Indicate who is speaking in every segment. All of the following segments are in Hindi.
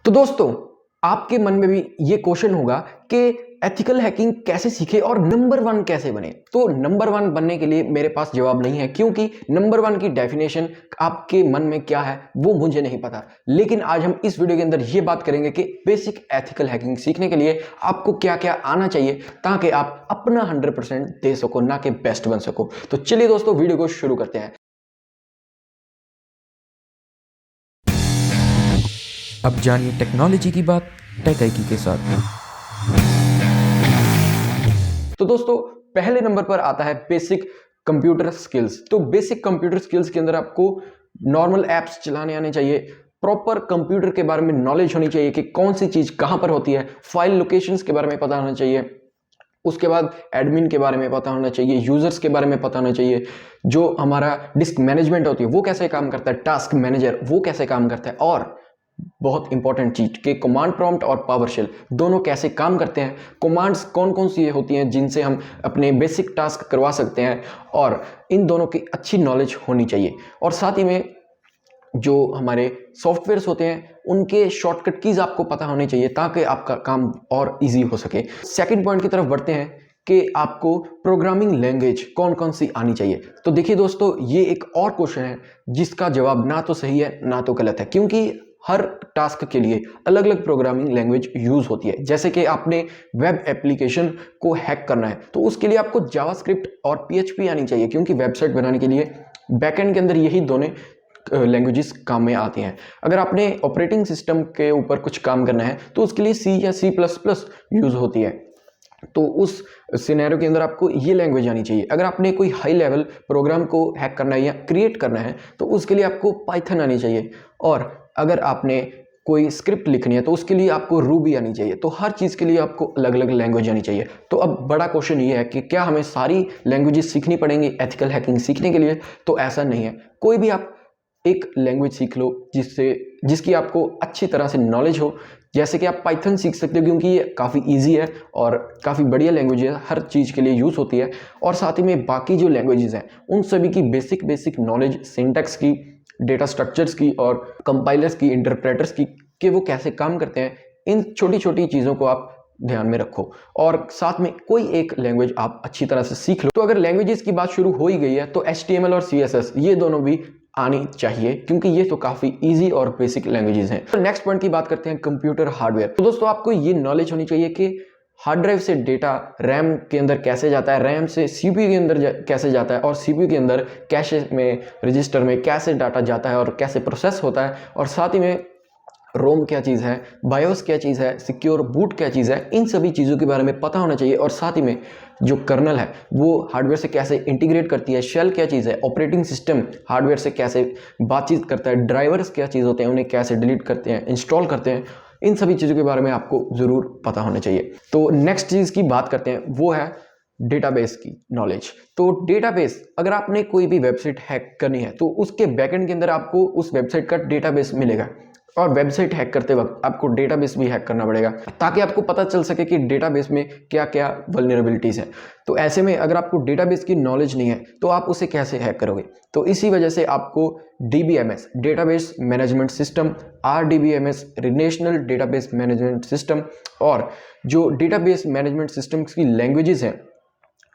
Speaker 1: तो दोस्तों, आपके मन में भी ये क्वेश्चन होगा कि एथिकल हैकिंग कैसे सीखे और नंबर वन कैसे बने। तो नंबर वन बनने के लिए मेरे पास जवाब नहीं है, क्योंकि नंबर वन की डेफिनेशन आपके मन में क्या है वो मुझे नहीं पता। लेकिन आज हम इस वीडियो के अंदर ये बात करेंगे कि बेसिक एथिकल हैकिंग सीखने के लिए आपको क्या क्या आना चाहिए ताकि आप अपना 100% दे सको, ना कि बेस्ट बन सको। तो चलिए दोस्तों, वीडियो को शुरू करते हैं।
Speaker 2: अब जानिए टेक्नोलॉजी की बात टेक के साथ।
Speaker 1: तो दोस्तों, पहले नंबर पर आता है बेसिक कंप्यूटर स्किल्स। तो बेसिक कंप्यूटर स्किल्स के अंदर आपको नॉर्मल एप्स चलाने आने चाहिए, प्रॉपर कंप्यूटर के बारे में नॉलेज होनी चाहिए कि कौन सी चीज कहां पर होती है, फाइल लोकेशंस के बारे में पता होना चाहिए, उसके बाद एडमिन के बारे में पता होना चाहिए, यूजर्स के बारे में पता होना चाहिए, जो हमारा डिस्क मैनेजमेंट होती है वो कैसे काम करता है, टास्क मैनेजर वो कैसे काम करता है, और बहुत इंपॉर्टेंट चीज कि कमांड प्रॉम्प्ट और पावरशेल दोनों कैसे काम करते हैं, कमांड्स कौन कौन सी होती हैं जिनसे हम अपने बेसिक टास्क करवा सकते हैं, और इन दोनों की अच्छी नॉलेज होनी चाहिए। और साथ ही में जो हमारे सॉफ्टवेयर्स होते हैं उनके शॉर्टकट कीज आपको पता होने चाहिए ताकि आपका काम और इजी हो सके। सेकंड पॉइंट की तरफ बढ़ते हैं कि आपको प्रोग्रामिंग लैंग्वेज कौन कौन सी आनी चाहिए। तो देखिए दोस्तों, ये एक और क्वेश्चन है जिसका जवाब ना तो सही है ना तो गलत है, क्योंकि हर टास्क के लिए अलग अलग प्रोग्रामिंग लैंग्वेज यूज होती है। जैसे कि आपने वेब एप्लीकेशन को हैक करना है तो उसके लिए आपको जावास्क्रिप्ट और पीएचपी आनी चाहिए, क्योंकि वेबसाइट बनाने के लिए बैकएंड के अंदर यही दोनों लैंग्वेजेस काम में आती हैं। अगर आपने ऑपरेटिंग सिस्टम के ऊपर कुछ काम करना है तो उसके लिए सी या C++ यूज होती है। तो उस सिनेरियो के अंदर आपको ये लैंग्वेज आनी चाहिए। अगर आपने कोई हाई लेवल प्रोग्राम को हैक करना है या क्रिएट करना है तो उसके लिए आपको पाइथन आनी चाहिए। और अगर आपने कोई स्क्रिप्ट लिखनी है तो उसके लिए आपको रूबी आनी चाहिए। तो हर चीज़ के लिए आपको अलग अलग लैंग्वेज आनी चाहिए। तो अब बड़ा क्वेश्चन ये है कि क्या हमें सारी लैंग्वेजेस सीखनी पड़ेंगी एथिकल हैकिंग सीखने के लिए? तो ऐसा नहीं है। कोई भी आप एक लैंग्वेज सीख लो जिसकी आपको अच्छी तरह से नॉलेज हो। जैसे कि आप पाइथन सीख सकते हो, क्योंकि ये काफ़ी इजी है और काफ़ी बढ़िया लैंग्वेज है, हर चीज़ के लिए यूज़ होती है। और साथ ही में बाकी जो लैंग्वेजेस हैं उन सभी की बेसिक नॉलेज, सिंटैक्स की, डेटा स्ट्रक्चर्स की और कंपाइलर्स की, इंटरप्रेटर्स की, कि वो कैसे काम करते हैं, इन छोटी छोटी चीज़ों को आप ध्यान में रखो। और साथ में कोई एक लैंग्वेज आप अच्छी तरह से सीख लो। तो अगर लैंग्वेजेस की बात शुरू हो ही गई है तो HTML और CSS ये दोनों भी आनी चाहिए, क्योंकि ये तो काफी इजी और बेसिक लैंग्वेजेस हैं। तो नेक्स्ट पॉइंट की बात करते हैं, कंप्यूटर हार्डवेयर। तो दोस्तों, आपको ये नॉलेज होनी चाहिए कि हार्ड ड्राइव से डेटा रैम के अंदर कैसे जाता है, रैम से CPU के अंदर कैसे जाता है, और CPU के अंदर कैशे में, रजिस्टर में कैसे डाटा जाता है और कैसे प्रोसेस होता है, और साथ ही में रोम क्या चीज़ है, बायोस क्या चीज़ है, सिक्योर बूट क्या चीज़ है, इन सभी चीज़ों के बारे में पता होना चाहिए। और साथ ही में जो कर्नल है वो हार्डवेयर से कैसे इंटीग्रेट करती है, शेल क्या चीज़ है, ऑपरेटिंग सिस्टम हार्डवेयर से कैसे बातचीत करता है, ड्राइवर्स क्या चीज़ होते हैं, उन्हें कैसे डिलीट करते हैं, इंस्टॉल करते हैं, इन सभी चीज़ों के बारे में आपको ज़रूर पता होना चाहिए। तो नेक्स्ट चीज़ की बात करते हैं, वो है डेटाबेस की नॉलेज। तो डेटाबेस, अगर आपने कोई भी वेबसाइट हैक करनी है तो उसके बैकएंड के अंदर आपको उस वेबसाइट का डेटाबेस मिलेगा, और वेबसाइट हैक करते वक्त आपको डेटाबेस भी हैक करना पड़ेगा ताकि आपको पता चल सके कि डेटाबेस में क्या क्या वल्नरेबिलिटीज़ हैं। तो ऐसे में अगर आपको डेटाबेस की नॉलेज नहीं है तो आप उसे कैसे हैक करोगे? तो इसी वजह से आपको DBMS, database management system, RDBMS, relational database management system, और जो डेटाबेस मैनेजमेंट सिस्टम्स की लैंग्वेजेस हैं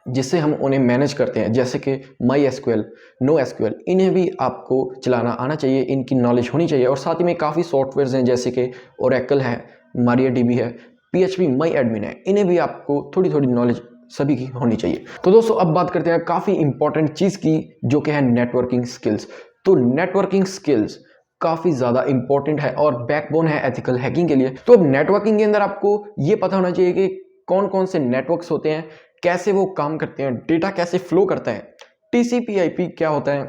Speaker 1: जिससे हम उन्हें मैनेज करते हैं, जैसे कि MySQL, NoSQL, इन्हें भी आपको चलाना आना चाहिए, इनकी नॉलेज होनी चाहिए। और साथ ही में काफ़ी सॉफ्टवेयर्स हैं जैसे कि Oracle है, MariaDB है, PHP MyAdmin है, इन्हें भी आपको थोड़ी थोड़ी नॉलेज सभी की होनी चाहिए। तो दोस्तों, अब बात करते हैं काफ़ी इंपॉर्टेंट चीज़ की, जो कि है नेटवर्किंग स्किल्स। तो नेटवर्किंग स्किल्स काफ़ी ज़्यादा इंपॉर्टेंट है और बैकबोन है एथिकल हैकिंग के लिए। तो अब नेटवर्किंग के अंदर आपको ये पता होना चाहिए कि कौन कौन से नेटवर्क्स होते हैं, कैसे वो काम करते हैं, डेटा कैसे फ्लो करता है, TCP/IP क्या होता है,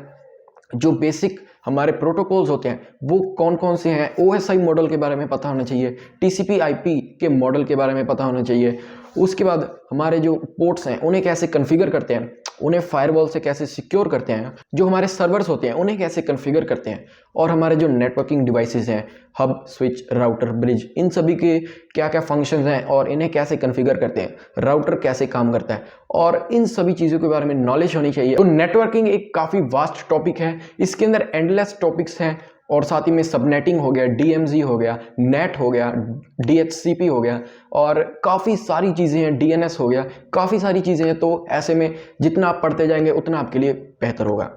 Speaker 1: जो बेसिक हमारे प्रोटोकॉल्स होते हैं वो कौन कौन से हैं, OSI मॉडल के बारे में पता होना चाहिए, TCP/IP के मॉडल के बारे में पता होना चाहिए। उसके बाद हमारे जो पोर्ट्स हैं उन्हें कैसे कॉन्फ़िगर करते हैं, उन्हें फायरवॉल से कैसे सिक्योर करते हैं, जो हमारे सर्वर्स होते हैं उन्हें कैसे कॉन्फ़िगर करते हैं, और हमारे जो नेटवर्किंग डिवाइसेस हैं, हब, स्विच, राउटर, ब्रिज, इन सभी के क्या क्या फंक्शंस हैं और इन्हें कैसे कॉन्फ़िगर करते हैं, राउटर कैसे काम करता है, और इन सभी चीज़ों के बारे में नॉलेज होनी चाहिए। तो नेटवर्किंग एक काफ़ी वास्ट टॉपिक है, इसके अंदर एंडलेस टॉपिक्स हैं और साथ ही में सबनेटिंग हो गया, DMZ हो गया, नेट हो गया, DHCP हो गया, और काफ़ी सारी चीज़ें हैं, DNS हो गया, काफ़ी सारी चीज़ें हैं। तो ऐसे में जितना आप पढ़ते जाएंगे उतना आपके लिए बेहतर होगा।